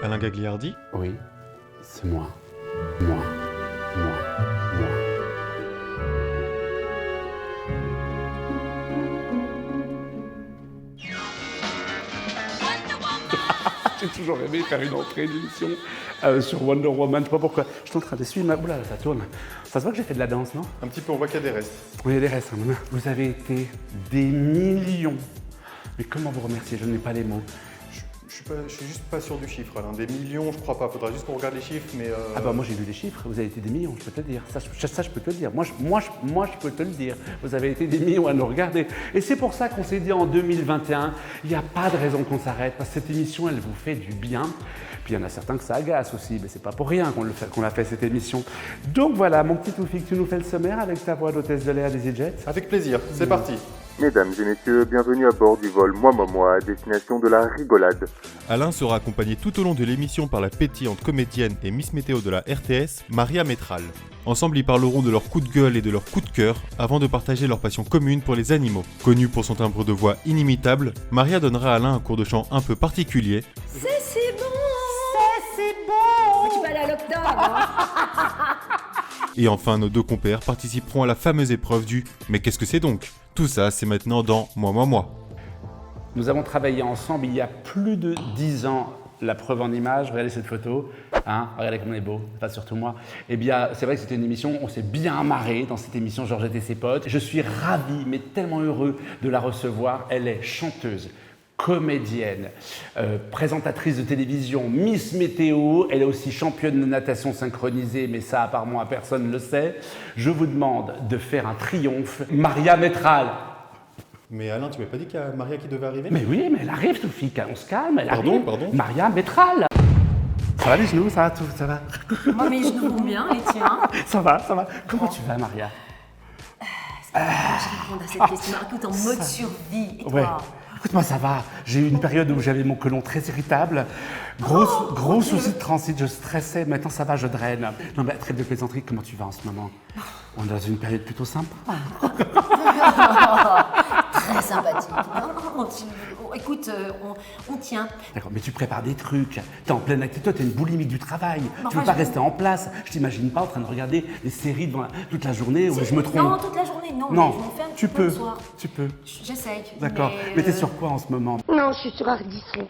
Alain Gagliardi? Oui, c'est moi. Moi. J'ai toujours rêvé de faire une entrée d'émission sur Wonder Woman. Je sais pas pourquoi. Je suis en train d'essuyer ma... Oula, ça tourne. Ça se voit que j'ai fait de la danse, non? Un petit peu, on voit qu'il y a des restes. Oui, il y a des restes. Hein. Vous avez été des millions. Mais comment vous remercier? Je n'ai pas les mots. Je suis juste pas sûr du chiffre, Alain. Des millions, je crois pas. Faudra juste qu'on regarde les chiffres, mais... Ah bah moi j'ai vu les chiffres, vous avez été des millions, je peux te le dire. Ça, je peux te le dire. Moi, je peux te le dire. Vous avez été des millions à nous regarder. Et c'est pour ça qu'on s'est dit en 2021, il n'y a pas de raison qu'on s'arrête, parce que cette émission, elle vous fait du bien. Puis il y en a certains que ça agace aussi, mais c'est pas pour rien qu'on a fait cette émission. Donc voilà, mon petit Toufik, tu nous fais le sommaire avec ta voix d'hôtesse de l'air d'EasyJet. Avec plaisir, c'est parti. Mesdames et messieurs, bienvenue à bord du vol Moi à destination de la rigolade. Alain sera accompagné tout au long de l'émission par la pétillante comédienne et Miss Météo de la RTS, Maria Métral. Ensemble, ils parleront de leur coup de gueule et de leur coup de cœur avant de partager leur passion commune pour les animaux. Connue pour son timbre de voix inimitable, Maria donnera à Alain un cours de chant un peu particulier. C'est bon. Mais tu vas aller à l'octave, hein. Et enfin, nos deux compères participeront à la fameuse épreuve du « Mais qu'est-ce que c'est donc ?» Tout ça, c'est maintenant dans Moi. Nous avons travaillé ensemble il y a plus de 10 ans. La preuve en image, regardez cette photo, hein, regardez comme on est beau, pas surtout moi. Eh bien, c'est vrai que c'était une émission, on s'est bien marré dans cette émission, Georgette et ses potes. Je suis ravi, mais tellement heureux de la recevoir. Elle est chanteuse, comédienne, présentatrice de télévision, Miss Météo. Elle est aussi championne de natation synchronisée, mais ça, à part moi, personne ne le sait. Je vous demande de faire un triomphe. Maria Métral. Mais Alain, tu m'as pas dit qu'il y a Maria qui devait arriver? Mais oui, mais elle arrive, Toufik, on se calme, elle Pardon, arrive. pardon. Maria Métral. Ça va les genoux, ça va tout, ça va? Moi, mes genoux vont bien, les tiens. Ça va. Comment tu vas, Maria? Je réponds à cette question. Écoute, en mode survie. Et Ouais. toi? Écoute-moi, ça va. J'ai eu une période où j'avais mon côlon très irritable. Gros souci de transit, je stressais. Maintenant, ça va, je draine. Non, mais trêve de plaisanterie, comment tu vas en ce moment? On est dans une période plutôt sympa. Très sympathique. Écoute, on tient. D'accord, mais tu prépares des trucs. T'es en pleine activité, toi, t'es une boulimique du travail. Bah, Tu veux pas rester en place. Je t'imagine pas en train de regarder des séries toute la journée où je me trompe. Non, toute la journée, non. Non, Mais je m'en fais un tu petit peu peux. le soir. Tu peux. J'essaye. D'accord. Mais t'es sur quoi en ce moment? Non, je suis sur Ardisson.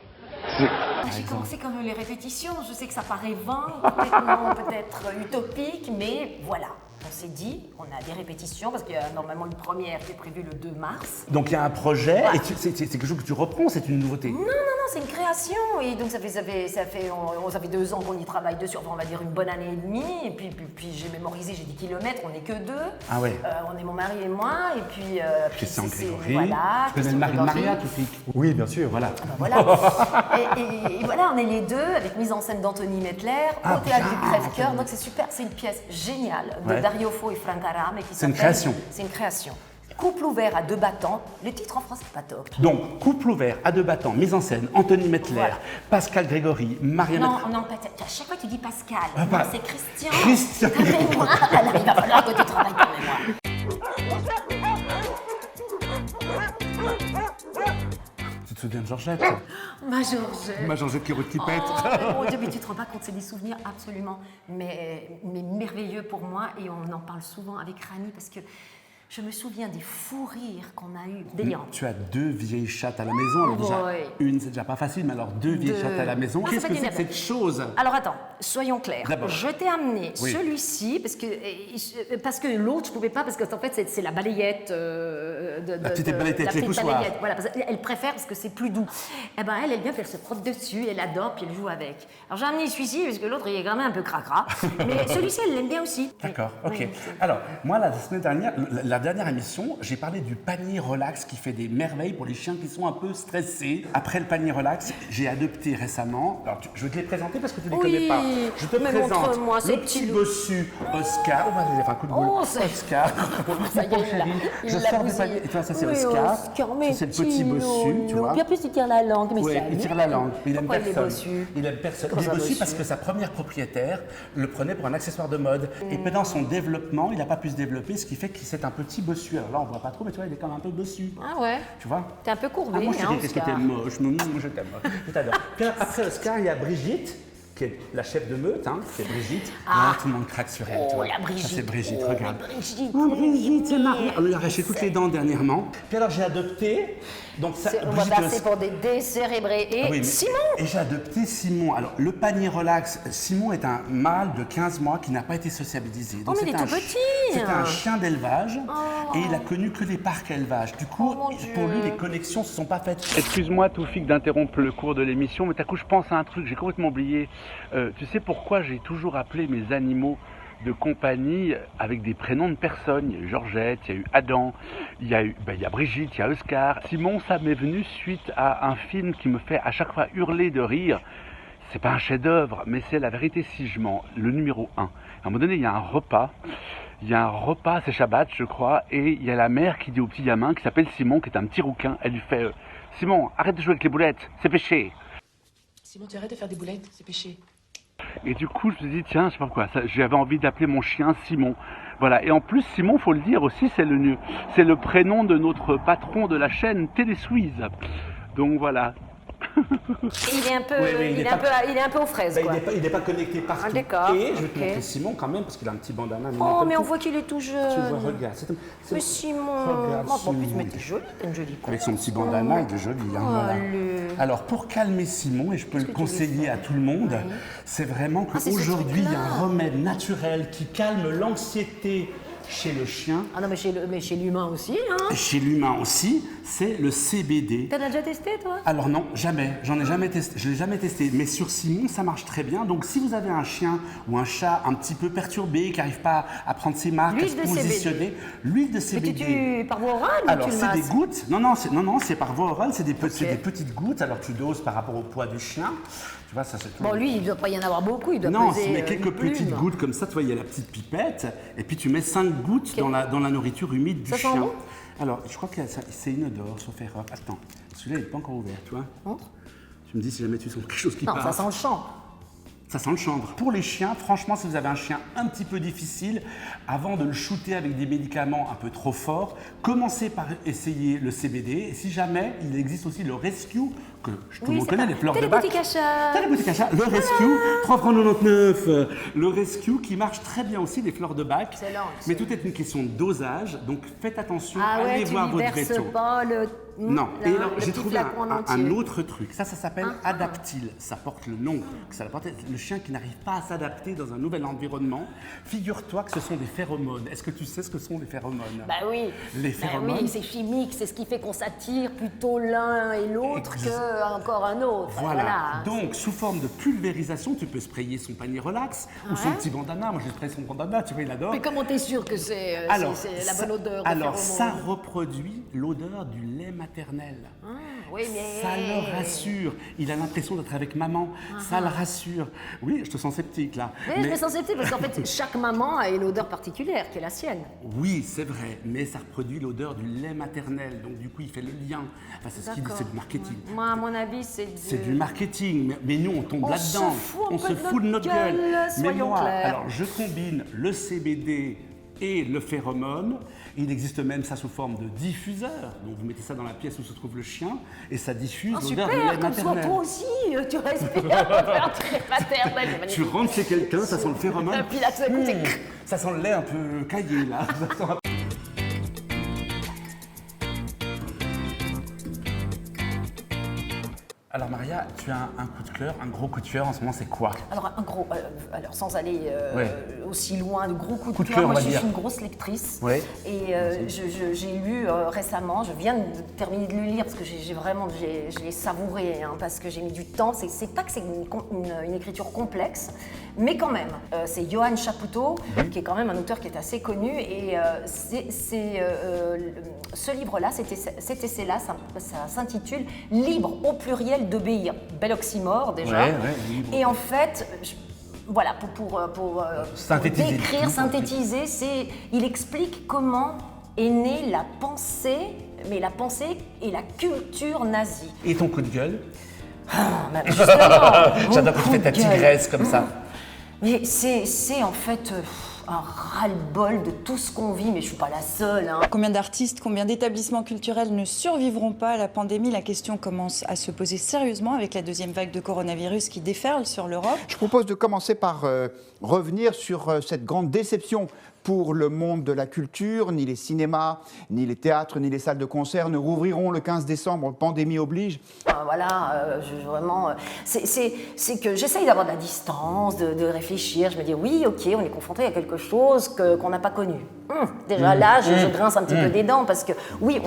J'ai commencé comme les répétitions. Je sais que ça paraît vain, complètement peut-être utopique, mais voilà. On s'est dit, on a des répétitions parce qu'il y a normalement une première qui est prévue le 2 mars. Donc il y a un projet Ouais. et c'est quelque chose que tu reprends, c'est une nouveauté. Non, c'est une création. Et donc ça fait 2 ans qu'on y travaille dessus, enfin on va dire une bonne année et demie. Et puis j'ai mémorisé, j'ai 10 kilomètres, on n'est que 2. Ah ouais. On est mon mari et moi. Et puis. Christian Grégory. Voilà. Tu connais le mari de Maria, Toufik? Oui, bien sûr. Voilà. Voilà. et voilà, on est les deux avec mise en scène d'Anthony Mettler au théâtre du Crève-Cœur. Donc c'est super, c'est une pièce géniale de Ouais. Dario Fo et Franck Aram. C'est une création. C'est une création. Couple ouvert à 2 battants. Le titre en France, c'est pas top. Donc, couple ouvert à 2 battants, mise en scène, Anthony Mettler, Voilà. Pascal Grégory, Maria Non, Métral. non, à chaque fois tu dis Pascal. Ah, Non, bah, c'est Christian. Christian. Ta mémoire, alors il va falloir que tu travailles ta mémoire. Tu te souviens de Georgette? Ma Georgette. Ma Georgette qui pète. Oh, mon Dieu, mais tu te rends pas compte, c'est des souvenirs absolument mais merveilleux pour moi et on en parle souvent avec Rani parce que je me souviens des fous rires qu'on a eus. Délirant. Tu as 2 vieilles chattes à la maison. Alors déjà, Ouais. une, c'est déjà pas facile, mais alors 2 vieilles chattes à la maison. Ah, Qu'est-ce ça que fait c'est que énervé. cette chose? Alors attends, soyons clairs. D'abord. Je t'ai amené Oui. celui-ci parce que l'autre je pouvais pas parce qu'en fait c'est la balayette La petite balayette avec la les petite poussoirs. balayette, voilà, parce qu'elle préfère parce que c'est plus doux. Eh ben elle vient, puis elle se frotte dessus, elle adore, puis elle joue avec. Alors j'ai amené celui-ci parce que l'autre il est quand même un peu cracra, mais celui-ci elle l'aime bien aussi. D'accord, ok. Oui, Alors, moi, la semaine dernière, la dernière émission, j'ai parlé du panier relax qui fait des merveilles pour les chiens qui sont un peu stressés. Après le panier relax, j'ai adopté récemment. Alors, je vais te les présenter parce que tu ne les Oui, connais pas. Je te mais présente montre-moi ce le petit petit loup. bossu Oscar. On va aller faire un coup de boule. Oh, ça- Oscar. Ça y est, il Je l'a sors du bousillé. panier. Et toi, ça, c'est Oui, Oscar. mais Ça, c'est le petit bossu, tu vois. Puis en plus, il tire la langue, mais Oui, ça il tire la langue. Il aime Pourquoi il est personne. bossu? Il aime personne. Comment Il est ça, bossu bossu parce que sa première propriétaire le prenait pour un accessoire de mode. Et pendant son développement, il n'a pas pu se développer, ce qui fait qu'il s'est un peu petit bossu. Alors là, on voit pas trop, mais tu vois, il est quand même un peu bossu. Ah ouais. Tu vois? T'es un peu courbé, Moi, je te hein, dis, qu'est-ce que Oscar. t'es moche. Moi, je t'aime. Je t'adore. Puis après Oscar, il y a Brigitte, qui est la chef de meute, hein, c'est Brigitte. Ah. Là, tout le monde craque sur elle. tu Oh, vois. la Brigitte. Ça, c'est Brigitte, Oh, regarde. la Brigitte. Oh, Brigitte, c'est marrant. On lui a arraché toutes les dents dernièrement. Puis alors, j'ai adopté. Donc, ça, On va Brigitte passer Oscar- pour des décérébrés. Et Ah oui, mais- Simon. Et j'ai adopté Simon. Alors, le panier relax, Simon est un mâle de 15 mois qui n'a pas été sociabilisé. Donc, Oh, mais il est c'était tout un petit. C'était un chien d'élevage et il a connu que les parcs élevage. Du coup, Oh, mon Dieu. pour lui, les connexions ne se sont pas faites. Excuse-moi, Toufik, d'interrompre le cours de l'émission, mais d'un coup, je pense à un truc, j'ai complètement oublié. Tu sais pourquoi j'ai toujours appelé mes animaux de compagnie avec des prénoms de personnes. Il y a eu Georgette, il y a eu Adam, il y a Brigitte, il y a Oscar. Simon, ça m'est venu suite à un film qui me fait à chaque fois hurler de rire. C'est pas un chef-d'œuvre, mais c'est La vérité si je mens, le numéro 1. À un moment donné, il y a un repas, c'est Shabbat, je crois, et il y a la mère qui dit au petit gamin qui s'appelle Simon, qui est un petit rouquin, elle lui fait Simon, arrête de jouer avec les boulettes, c'est péché. Simon, tu arrêtes de faire des boulettes, c'est péché. Et du coup, je me suis dit, tiens, je sais pas pourquoi, j'avais envie d'appeler mon chien Simon. Voilà, et en plus, Simon, faut le dire aussi, c'est le prénom de notre patron de la chaîne Télésuisse. Donc voilà. Il est un peu, Oui, oui, il est un peu aux fraises, quoi. Il n'est pas connecté partout. Ah, d'accord, Et je vais te ok. montrer Simon quand même, parce qu'il a un petit bandana. Oh, mais on voit qu'il est tout jeune. Tu vois, regarde. Mais Simon. Regarde, Bon, en Simon. plus, mais t'es jolie, t'es une jolie con. Avec son petit bandana, il est joli. Hein, voilà. Alors, pour calmer Simon, et je peux le que tu conseiller veux à tout le monde, c'est vraiment Ah, c'est ce qu'aujourd'hui, il y a un truc-là. remède naturel qui calme l'anxiété chez le chien, Ah non, mais chez l'humain aussi, hein. et chez l'humain aussi, c'est le CBD. T'en as déjà testé, toi? Alors non, jamais, j'en ai jamais testé, je l'ai jamais testé, mais sur Simon ça marche très bien. Donc si vous avez un chien ou un chat un petit peu perturbé, qui n'arrive pas à prendre ses marques, à L'huile se de CBD. positionner, l'huile de Mais CBD. par voie orale ou Alors tu le c'est des masses? gouttes, non, c'est par voie orale, c'est des petites gouttes, alors tu doses par rapport au poids du chien. Tu vois, ça c'est tout. Bon, lui, il ne doit pas y en avoir beaucoup, il doit Non, peser tu mets une quelques plume. petites gouttes comme ça, tu vois, il y a la petite pipette, et puis tu mets 5 gouttes dans la nourriture humide du Ça sent chien. bon Alors, je crois que c'est inodore, sauf erreur. Attends, celui-là, il n'est pas encore ouvert, tu vois. Montre. Tu me dis si jamais tu sens quelque chose qui Non, passe. ça sent le chanvre. Ça sent le chanvre. Pour les chiens, franchement, si vous avez un chien un petit peu difficile, avant de le shooter avec des médicaments un peu trop forts, commencez par essayer le CBD. Et si jamais, il existe aussi le Rescue, que tout le monde connaît, les fleurs de bac. Téléboutique achat. Téléboutique achat, le Rescue, 3,99 €. Le Rescue qui marche très bien aussi, les fleurs de bac. Excellent, Mais tout est une question de dosage, donc faites attention, Ah ouais, allez tu voir lui votre verses veto. pas le... Non, là, et alors le j'ai petit trouvé flacon en un entier. autre truc. Ça s'appelle Adaptil. Ça porte le nom. Le chien qui n'arrive pas à s'adapter dans un nouvel environnement. Figure-toi que ce sont des phéromones. Est-ce que tu sais ce que sont les phéromones? Bah oui. Les Bah phéromones. oui, c'est chimique, c'est ce qui fait qu'on s'attire plutôt l'un et l'autre qu'encore un autre. Voilà. Donc, sous forme de pulvérisation, tu peux sprayer son panier relax ou son petit bandana. Moi, j'ai sprayé son bandana, tu vois, il adore. Mais comment t'es sûr que c'est la bonne odeur de alors phéromones? ça reproduit l'odeur du lait maternel. Oui, mais... Ça le rassure. Il a l'impression d'être avec maman. Ça le rassure. Oui, je te sens sceptique là. Oui, je me sens sceptique parce qu'en fait, chaque maman a une odeur particulière qui est la sienne. Oui, c'est vrai, mais ça reproduit l'odeur du lait maternel. Donc du coup, il fait le lien. Enfin, c'est ce qu'il dit, c'est du marketing. Moi, à mon avis, C'est du marketing, mais nous on tombe On là-dedans. se fout un On peu se de fout de notre notre gueule. gueule, Mais soyons moi, clairs. alors je combine le CBD et le phéromone. Il existe même ça sous forme de diffuseur. Donc vous mettez ça dans la pièce où se trouve le chien et ça diffuse Oh, l'odeur du lait super, comme ça, maternel. toi aussi, tu respires l'odeur du lait maternel, c'est Tu magnifique. rentres chez quelqu'un, ça sent le phéromone. Et puis là, tout d'un coup, c'est... Ça sent le lait un peu caillé là. Ça sent- Alors Maria, tu as un coup de cœur, un gros coup de cœur en ce moment, c'est quoi? Alors, alors sans aller Ouais. aussi loin, de gros coups Coup de de cœur, cœur, moi on va je suis dire. une grosse lectrice. Ouais. Et j'ai lu récemment, je viens de terminer de le lire parce que je l'ai savouré, hein, parce que j'ai mis du temps. C'est pas que c'est une écriture complexe, mais quand même. C'est Johann Chapoutot, qui est quand même un auteur qui est assez connu. Et ce livre-là, cet essai-là, ça s'intitule « Libre au pluriel d'obéir ». Bel oxymore déjà. Ouais, libre. Et en fait, voilà, pour Synthétiser. décrire, synthétiser, il explique comment est née la pensée, mais la pensée et la culture nazie. Et ton coup de gueule? Ben, justement, J'adore quand tu mon fais ta coup de gueule. tigresse comme ça. Mais c'est en fait... un ras-le-bol de tout ce qu'on vit, mais je suis pas la seule. Hein. Combien d'artistes, combien d'établissements culturels ne survivront pas à la pandémie? La question commence à se poser sérieusement avec la deuxième vague de coronavirus qui déferle sur l'Europe. Je propose de commencer par revenir sur cette grande déception pour le monde de la culture. Ni les cinémas, ni les théâtres, ni les salles de concert ne rouvriront le 15 décembre, pandémie oblige. C'est que j'essaye d'avoir de la distance, de réfléchir. Je me dis oui, ok, on est confronté à quelque chose qu'on n'a pas connu. Déjà là, je grince un petit peu des dents parce que oui,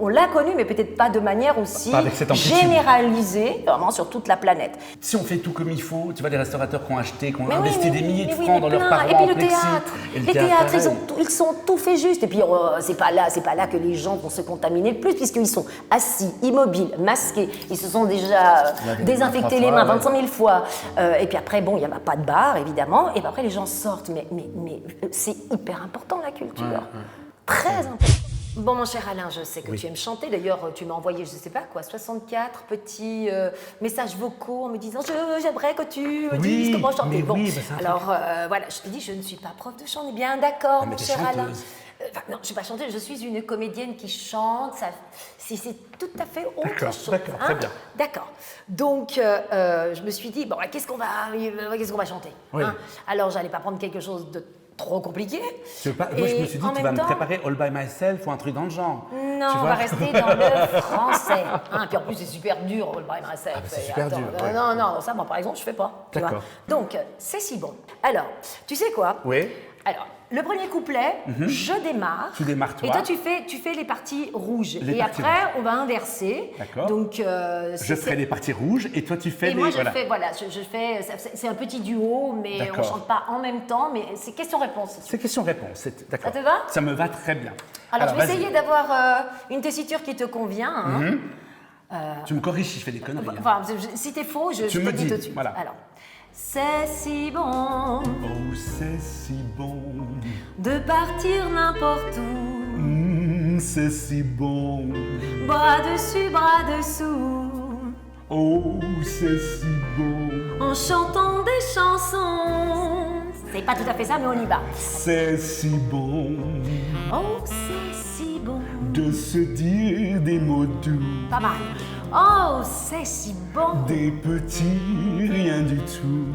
on l'a connu, mais peut-être pas de manière aussi Pas avec cette amplitude. généralisée, vraiment sur toute la planète. Si on fait tout comme il faut, tu vois, les restaurateurs qui ont acheté, qui ont Mais oui, investi mais- des milliers de mais oui, francs mais dans leur plein. parois Et puis en le plexi. théâtre, Et le les théâtres, pareil. ils sont tout fait juste. Et puis c'est pas là que les gens vont se contaminer le plus, puisqu'ils sont assis, immobiles, masqués. Ils se sont déjà désinfectés les mains 25 000 fois. Et puis après, bon, il n'y a pas de bar, évidemment. Et puis après, les gens sortent. Mais c'est hyper important, la culture. Très important. Bon, mon cher Alain, je sais que tu aimes chanter. D'ailleurs, tu m'as envoyé, je ne sais pas quoi, 64 petits messages vocaux en me disant j'aimerais que tu me dises comment chanter. mais Bon, oui, bah, c'est un alors voilà, je te dis, je ne suis pas prof de chant, on est bien d'accord, mais mon t'es cher Alain. chanteuse. Non, je ne suis pas chanteuse, je suis une comédienne qui chante. C'est tout à fait autre chose. d'accord, très bien. D'accord. Donc, je me suis dit, bon, qu'est-ce qu'on va chanter Oui. hein. Alors, j'allais pas prendre quelque chose de trop compliqué. Tu veux pas- Moi, je me suis dit, en tu même vas me temps- préparer All by Myself ou un truc dans le genre. Non, Tu on vois va rester dans le français. Hein, puis en plus, c'est super dur, All by Myself. Ah, c'est super dur, ouais. Non, ça, moi, par exemple, je fais pas. Tu vois. D'accord. Donc, c'est si bon. Alors, tu sais quoi Oui. Alors, le premier couplet, je démarre. Tu démarres, toi. Et toi, tu fais les parties rouges. Les et parties après, on va inverser. D'accord. Donc, Je ferai les parties rouges et toi, tu fais Et les... moi, je voilà. fais, c'est un petit duo, mais on D'accord. chante pas en même temps, mais c'est question-réponse. C'est question-réponse. D'accord. Ça te va Ça me va très bien. Alors, je vais vas-y. essayer d'avoir une tessiture qui te convient. Hein. Tu me corriges si je fais des conneries. hein. Enfin, si t'es faux, je Tu te me le dis dis, tout de suite. voilà. Alors, c'est si bon Oh, c'est si bon. de partir n'importe où, C'est si bon. bras dessus, bras dessous, Oh, c'est si bon. en chantant des chansons. C'est pas tout à fait ça, mais on y va. C'est si bon Oh, c'est si bon. de se dire des mots doux. Pas mal. Oh, c'est si bon. Des petits rien du tout.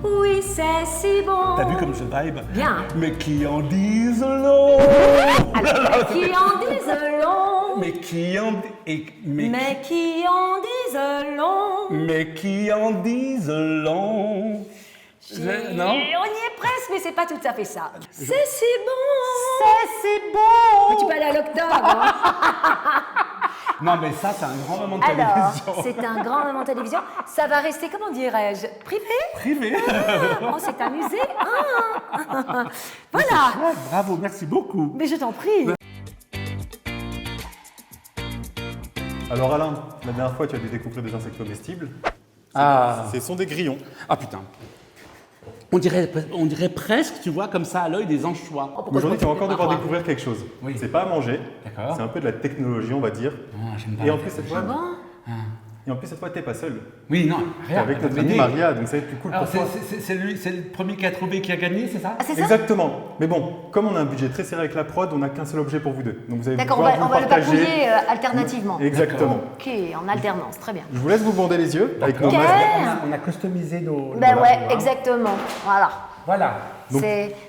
Oui, c'est si bon. T'as vu comme je vibe? Bien. Mais qui en disent long. Alors, qui en disent long. Mais qui en... Mais qui en disent long. Mais qui en disent long. Non? On y est presque, mais c'est pas tout à fait ça. C'est si bon. C'est si bon. Mais tu peux aller à l'octave. Hein. Non, mais ça, c'est un grand moment de Alors, télévision. c'est un grand moment de télévision. Ça va rester, comment dirais-je, privé. Privé. On s'est amusé. Ah. Voilà. Ouais, bravo, merci beaucoup. Mais je t'en prie. Alors Alain, la dernière fois tu as dû découvrir des insectes comestibles. Ah. Ce sont des grillons. Ah putain. On dirait presque, tu vois, comme ça à l'œil, des anchois. Pourquoi Aujourd'hui je tu vas m'en encore fais devoir pas, découvrir quelque chose. Oui. C'est pas à manger. D'accord. C'est un peu de la technologie on va dire. Ah, j'aime pas. Et en plus cette fois, Bon. t'es pas seul. Oui, non, T'es rien. avec notre m'aider. amie Maria, donc ça va être plus cool Alors, pour toi. c'est le premier qui a trouvé qui a gagné, c'est ça? Ah, c'est ça. Exactement. Mais bon, comme on a un budget très serré avec la prod, on n'a qu'un seul objet pour vous deux. Donc vous allez D'accord, pouvoir on va le partager. papouiller alternativement. Exactement. Ok, en alternance, très bien. Je vous laisse vous bander les yeux avec nos Ok. masques. On a customisé nos... Ben nos- ouais, nos- exactement. Voilà. Voilà.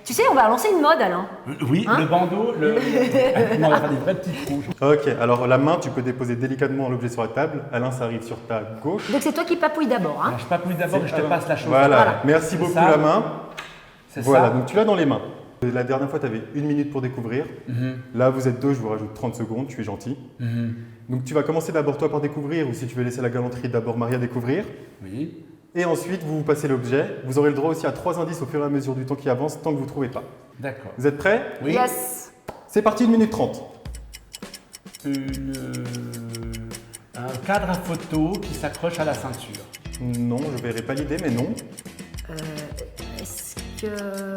Tu sais, on va lancer une mode, Alain. Oui, Hein le bandeau, non, on va faire des vrais petits trous. Ok, alors la main, tu peux déposer délicatement l'objet sur la table. Alain, ça arrive sur ta gauche. Donc c'est toi qui papouille d'abord. Hein. Alors, je papouille d'abord et je te passe la chose. Voilà, merci C'est beaucoup ça. la main. C'est Voilà, ça. donc tu l'as dans les mains. La dernière fois, tu avais 1 minute pour découvrir. Là, vous êtes deux, je vous rajoute 30 secondes, je suis gentil. Donc tu vas commencer d'abord toi par découvrir, ou si tu veux laisser la galanterie, d'abord Maria découvrir. Oui. Et ensuite, vous vous passez l'objet. Vous aurez le droit aussi à 3 indices au fur et à mesure du temps qui avance, tant que vous ne trouvez pas. D'accord. Vous êtes prêts? Oui. Yes. C'est parti, 1 minute 30. Un cadre à photo qui s'accroche à la ceinture. Non, je verrai pas l'idée, mais non. Est-ce que...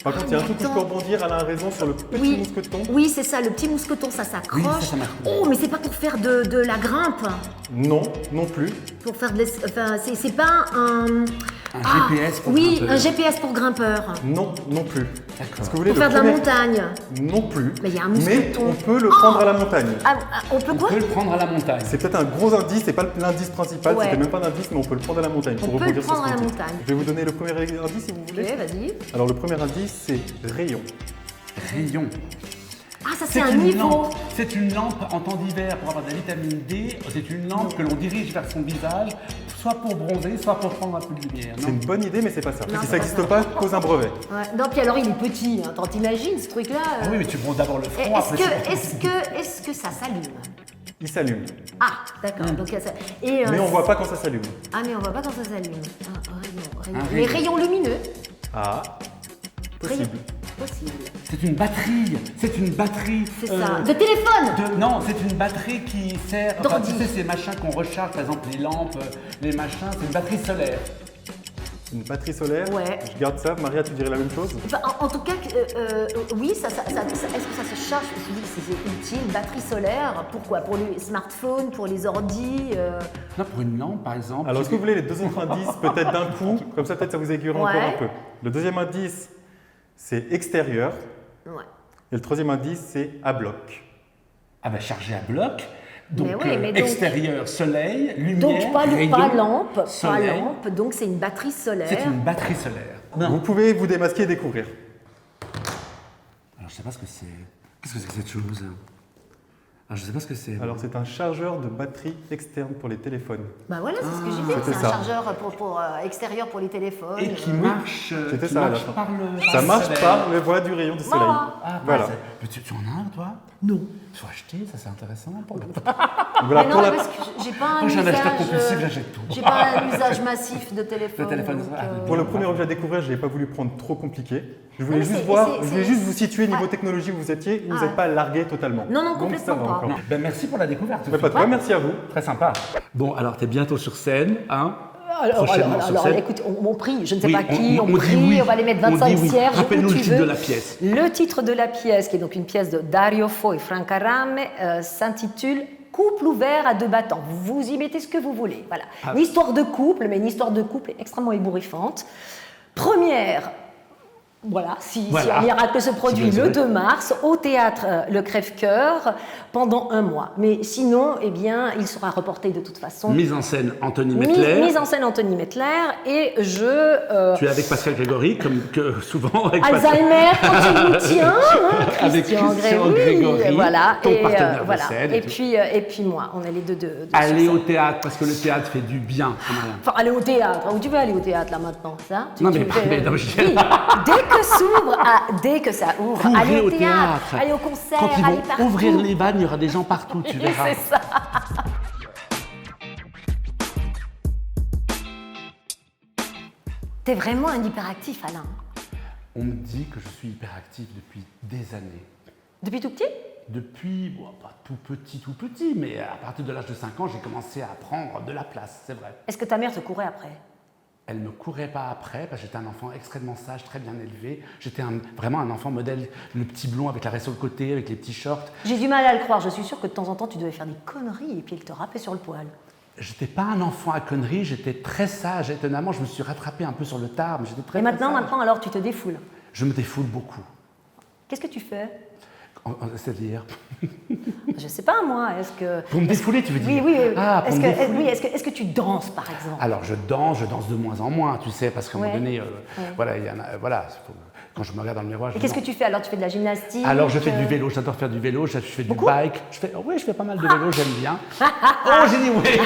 Par contre, il y a un truc où je peux rebondir, Alain a raison, sur le petit Oui. mousqueton. Oui, c'est ça, le petit mousqueton, ça s'accroche. Oui, ça m'a trouvé. Oh, mais c'est pas pour faire de la grimpe. Non, non plus. Pour faire de enfin, c'est pas un... Un GPS pour Oui, grimpeur. un GPS pour grimpeur. Non, non plus. D'accord. Est-ce que vous voulez Pour le faire de la premier- montagne. Non plus. Mais il y a un Mais mousqueton. on peut le prendre à la montagne. On peut On quoi peut le prendre à la montagne. C'est peut-être un gros indice, c'est pas l'indice principal, Ouais. c'était même pas un indice, mais on peut le prendre à la montagne. On pour peut rebondir le prendre sur ce à la qu'on dit. montagne. Je vais vous donner le premier indice si vous Ok, voulez. vas-y. Alors le premier indice, c'est rayon. Rayon. Ah, ça c'est un niveau. lampe. C'est une lampe en temps d'hiver pour avoir de la vitamine D. C'est une lampe que l'on dirige vers son visage, soit pour bronzer, soit pour prendre un peu de lumière. C'est Non. une bonne idée, mais c'est pas ça. Non, si c'est ça pas n'existe ça. pas, pose un brevet. Ouais. Non, puis alors il est petit, hein. T'imagines ce truc-là Ah oui, mais tu bronzes d'abord le front, après Est-ce que ça s'allume? Il s'allume. Ah, d'accord. Donc, et, Mais on voit pas quand ça s'allume. Ah, mais on voit pas quand ça s'allume. Rayon. Un Les rayon. rayons lumineux. Ah, possible. Possible. C'est une batterie. C'est une batterie. C'est ça. De téléphone. Non, c'est une batterie qui sert. Enfin, D'ordi. tu sais, ces machins qu'on recharge, par exemple les lampes, les machins, c'est une batterie solaire. Une batterie solaire. Ouais. Je garde ça. Maria, tu dirais la même chose? Enfin, en tout cas, oui, est-ce que ça se charge? Je me suis dit que c'est utile. Batterie solaire, pourquoi? Pour les smartphones, pour les ordis Non, pour une lampe, par exemple. Alors, est-ce que vous voulez les deux autres indices, peut-être d'un coup? Comme ça, peut-être ça vous aiguillera encore Ouais. un peu. Le deuxième indice, c'est extérieur. Ouais. Et le troisième indice, c'est à bloc. Ah ben chargé à bloc. Donc, Mais oui, mais donc- extérieur, soleil, lumière, Donc pas rayon, lampe, soleil. donc c'est une batterie solaire. C'est une batterie solaire. Vous pouvez vous démasquer et découvrir. Alors je sais pas ce que c'est. Qu'est-ce que c'est que cette chose? Alors je sais pas ce que c'est. Alors, c'est un chargeur de batterie externe pour les téléphones. Bah voilà, c'est ce que j'ai dit. C'était C'est un ça. chargeur pour extérieur pour les téléphones. Et qui marche, C'était qui ça, à la marche fin. par le Ça marche soleil. par le voie du rayon du soleil. Ah, Voilà. Mais tu en as un, toi? Non. Faut acheter, ça c'est intéressant. Pour le... Voilà, Mais pour non, la- parce que j'ai pas un Moi, j'ai un usage. acheteur compulsif, j'achète tout. J'ai pas un usage massif de téléphone. De téléphone, donc, ah, Pour le premier objet à découvrir, je n'ai pas voulu prendre trop compliqué. Je voulais mais juste c'est- voir, c'est- je voulais c'est- juste vous situer niveau technologie où vous étiez, où vous Ah. n'êtes pas largué totalement. Non, non, Donc, complètement ça va pas. encore. Non. Ben, merci pour la découverte. Mais pas de quoi, merci à vous. Très sympa. Bon, alors tu es bientôt sur scène, hein? Alors, Prochainement sur scène. écoute, on prie, je ne sais Oui, pas qui, on dit prie, oui. on va les mettre On 25 dit oui. cierges, Rappelle-nous où le tu titre veux. de la pièce. Le titre de la pièce, qui est donc une pièce de Dario Fo et Franca Rame, s'intitule Couple ouvert à deux battants. Vous y mettez ce que vous voulez. Voilà. Ah. Une histoire de couple, mais une histoire de couple extrêmement ébouriffante. Première. Voilà, si Voilà. un miracle se produit Si le vous 2 mars au théâtre Le Crève-Cœur pendant un mois. Mais sinon, eh bien, il sera reporté de toute façon. Mise en scène Anthony Mettler. Mise en scène Anthony Mettler et je. Tu es avec Pascal Grégory, comme que souvent avec Pascal. Alzheimer quand il nous tient, hein, Avec Christian Grégory, voilà, ton et, partenaire de voilà. scène et Et tout. puis moi, on est les deux de Aller sur au scène. théâtre, parce que le théâtre fait du bien. Enfin, aller au théâtre. Où tu veux aller au théâtre là maintenant, ça Non, mais non, je- Oui. Dès que ça ouvre, Courez aller au au théâtre, théâtre. aller au concert, Quand ils aller vont partout. ouvrir les vannes, il y aura des gens partout, tu verras. C'est ça. T'es vraiment un hyperactif, Alain. On me dit que je suis hyperactif depuis des années. Depuis tout petit? Depuis, bon, pas tout petit, mais à partir de l'âge de 5 ans, j'ai commencé à prendre de la place, c'est vrai. Est-ce que ta mère te courait après? Elle ne me courait pas après, parce que j'étais un enfant extrêmement sage, très bien élevé. J'étais vraiment un enfant modèle, le petit blond avec la raie sur le côté, avec les petits shorts. J'ai du mal à le croire. Je suis sûre que de temps en temps, tu devais faire des conneries et puis il te rappait sur le poil. J'étais pas un enfant à conneries, j'étais très sage. Étonnamment, je me suis rattrapé un peu sur le tard, mais j'étais très Et très maintenant, sage. alors, tu te défoules. Je me défoule beaucoup. Qu'est-ce que tu fais? C'est-à-dire Je sais pas, moi. Est-ce que... Pour me défouler, tu veux Oui, dire? oui. Ah, pour Est-ce me que, défouler. oui, est-ce que tu danses, par exemple? Alors je danse de moins en moins, tu sais, parce qu'à un moment Ouais. donné, Ouais. voilà, quand je me regarde dans le miroir, je Et qu'est-ce que non. tu fais? Alors, tu fais de la gymnastique? Alors je fais du vélo, j'adore faire du vélo, je fais du Beaucoup bike, oui, je fais pas mal de vélo, j'aime bien. Oh, j'ai dit oui.